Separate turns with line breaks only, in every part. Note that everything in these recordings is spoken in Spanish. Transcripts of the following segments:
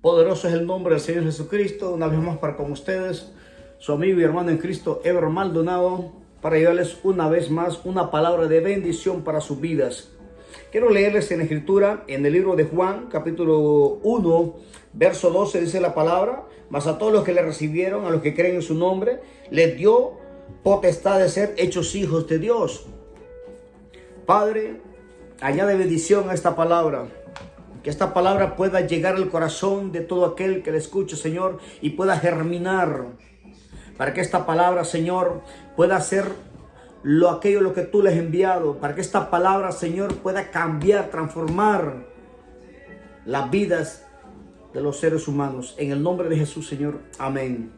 Poderoso es el nombre del Señor Jesucristo. Una vez más para con ustedes, su amigo y hermano en Cristo, Ever Maldonado, para llevarles una vez más una palabra de bendición para sus vidas. Quiero leerles en la Escritura, en el libro de Juan, capítulo 1, verso 12, dice la palabra: mas a todos los que le recibieron, a los que creen en su nombre, les dio potestad de ser hechos hijos de Dios. Padre, añade bendición a esta palabra. Que esta palabra pueda llegar al corazón de todo aquel que la escuche, Señor, y pueda germinar. Para que esta palabra, Señor, pueda hacer aquello lo que tú le has enviado. Para que esta palabra, Señor, pueda cambiar, transformar las vidas de los seres humanos. En el nombre de Jesús, Señor. Amén.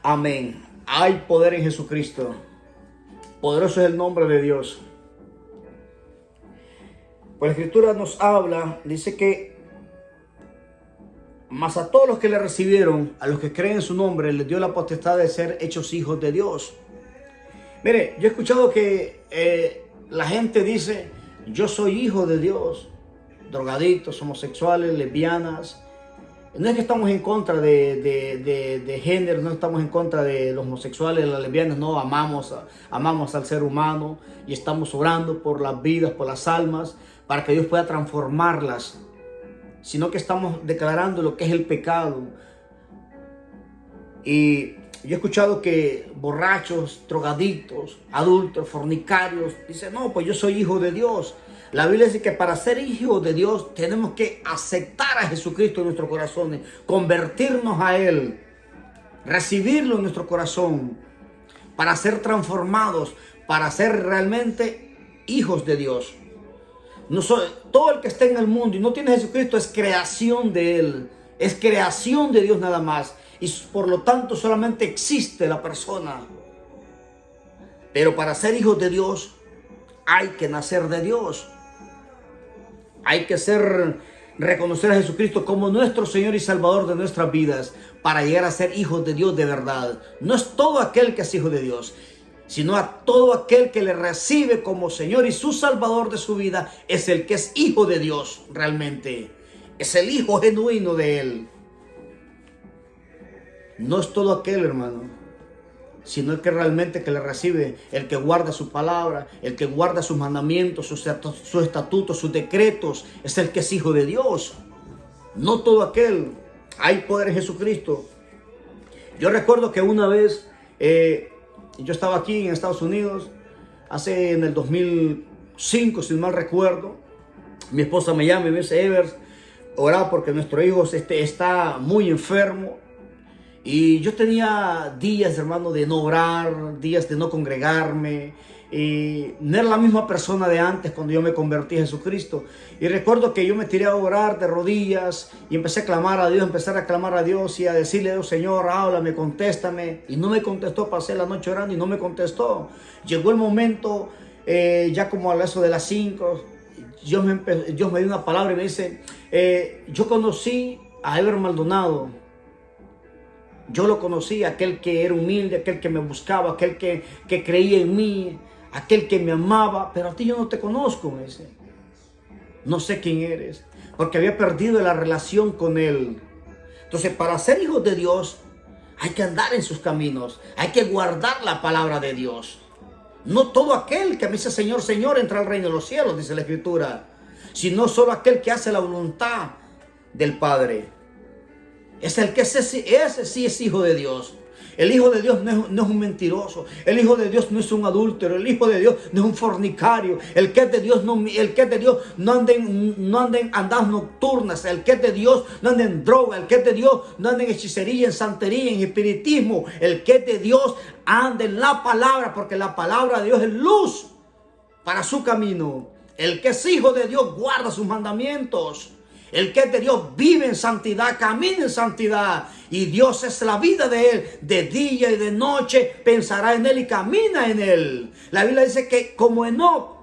Amén. Hay poder en Jesucristo. Poderoso es el nombre de Dios. Pues la Escritura nos habla, dice que mas a todos los que le recibieron, a los que creen en su nombre, les dio la potestad de ser hechos hijos de Dios. Mire, yo he escuchado que la gente dice: yo soy hijo de Dios. Drogadictos, homosexuales, lesbianas. No es que estamos en contra de género, no estamos en contra de los homosexuales, las lesbianas. No, amamos al ser humano y estamos orando por las vidas, por las almas, para que Dios pueda transformarlas, sino que estamos declarando lo que es el pecado. Y yo he escuchado que borrachos, drogadictos, adultos, fornicarios dicen: no, pues yo soy hijo de Dios. La Biblia dice que para ser hijos de Dios tenemos que aceptar a Jesucristo en nuestros corazones, convertirnos a Él, recibirlo en nuestro corazón, para ser transformados, para ser realmente hijos de Dios. Todo el que está en el mundo y no tiene a Jesucristo es creación de Él, es creación de Dios nada más, y por lo tanto solamente existe la persona. Pero para ser hijos de Dios hay que nacer de Dios. Hay que reconocer a Jesucristo como nuestro Señor y Salvador de nuestras vidas para llegar a ser hijos de Dios de verdad. No es todo aquel que es hijo de Dios, sino a todo aquel que le recibe como Señor y su Salvador de su vida es el que es hijo de Dios realmente. Es el hijo genuino de Él. No es todo aquel, hermano, sino el que realmente que le recibe, el que guarda su palabra, el que guarda sus mandamientos, sus estatutos, sus decretos, es el que es hijo de Dios. No todo aquel. Hay poder en Jesucristo. Yo recuerdo que una vez yo estaba aquí en Estados Unidos, en el 2005, si mal recuerdo. Mi esposa me llama y me dice: Ever, orá porque nuestro hijo está muy enfermo. Y yo tenía días, hermano, de no orar, días de no congregarme. Y no era la misma persona de antes cuando yo me convertí a Jesucristo. Y recuerdo que yo me tiré a orar de rodillas y empecé a clamar a Dios, y a decirle a Dios: Señor, háblame, contéstame. Y no me contestó, pasé la noche orando y no me contestó. Llegó el momento, ya como a eso de las 5, Dios me dio una palabra y me dice: yo conocí a Ever Maldonado. Yo lo conocí, aquel que era humilde, aquel que me buscaba, aquel que creía en mí, aquel que me amaba, pero a ti yo no te conozco, me dice. No sé quién eres, porque había perdido la relación con Él. Entonces, para ser hijos de Dios, hay que andar en sus caminos, hay que guardar la palabra de Dios. No todo aquel que me dice Señor, Señor, entra al reino de los cielos, dice la Escritura, sino solo aquel que hace la voluntad del Padre. Es el que ese sí es hijo de Dios. El hijo de Dios no es un mentiroso. El hijo de Dios no es un adúltero. El hijo de Dios no es un fornicario. El que es de Dios no anda en andadas nocturnas. El que es de Dios no anda en droga. El que es de Dios no anda en hechicería, en santería, en espiritismo. El que es de Dios anda en la palabra, porque la palabra de Dios es luz para su camino. El que es hijo de Dios guarda sus mandamientos. El que es de Dios vive en santidad, camina en santidad. Y Dios es la vida de él. De día y de noche pensará en él y camina en él. La Biblia dice que como Enoc,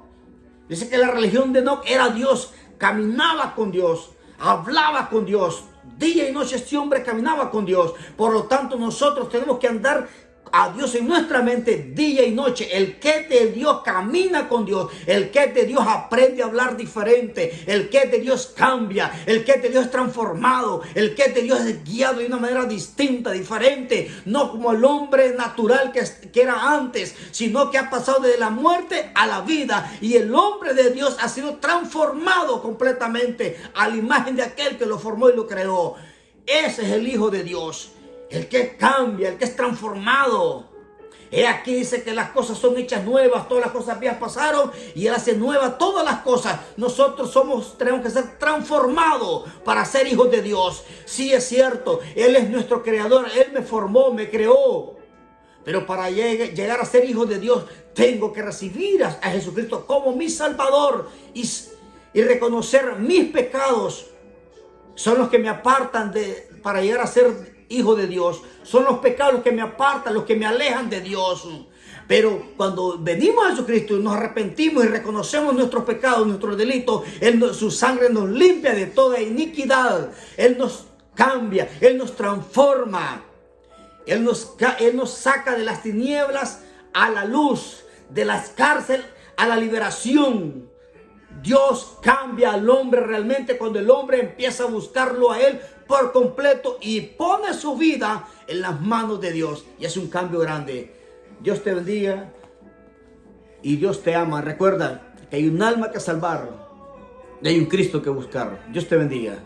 dice que la religión de Enoc era Dios. Caminaba con Dios, hablaba con Dios. Día y noche este hombre caminaba con Dios. Por lo tanto, nosotros tenemos que andar a Dios en nuestra mente día y noche. El que es de Dios camina con Dios. El que es de Dios aprende a hablar diferente. El que es de Dios cambia. El que es de Dios es transformado. El que es de Dios es guiado de una manera distinta, diferente. No como el hombre natural que era antes, sino que ha pasado de la muerte a la vida. Y el hombre de Dios ha sido transformado completamente a la imagen de aquel que lo formó y lo creó. Ese es el Hijo de Dios. El que cambia, el que es transformado. He aquí dice que las cosas son hechas nuevas, todas las cosas viejas pasaron y Él hace nuevas todas las cosas. Nosotros tenemos que ser transformados para ser hijos de Dios. Sí, es cierto, Él es nuestro creador, Él me formó, me creó. Pero para llegar a ser hijo de Dios, tengo que recibir a Jesucristo como mi Salvador y reconocer mis pecados. Son los que me apartan para llegar a ser hijo de Dios. Son los pecados los que me apartan, los que me alejan de Dios. Pero cuando venimos a Jesucristo y nos arrepentimos y reconocemos nuestros pecados, nuestros delitos, su sangre nos limpia de toda iniquidad. Él nos cambia, Él nos transforma. Él nos saca de las tinieblas a la luz, de las cárceles a la liberación. Dios cambia al hombre realmente cuando el hombre empieza a buscarlo a Él por completo y pone su vida en las manos de Dios. Y es un cambio grande. Dios te bendiga y Dios te ama. Recuerda que hay un alma que salvar y hay un Cristo que buscar. Dios te bendiga.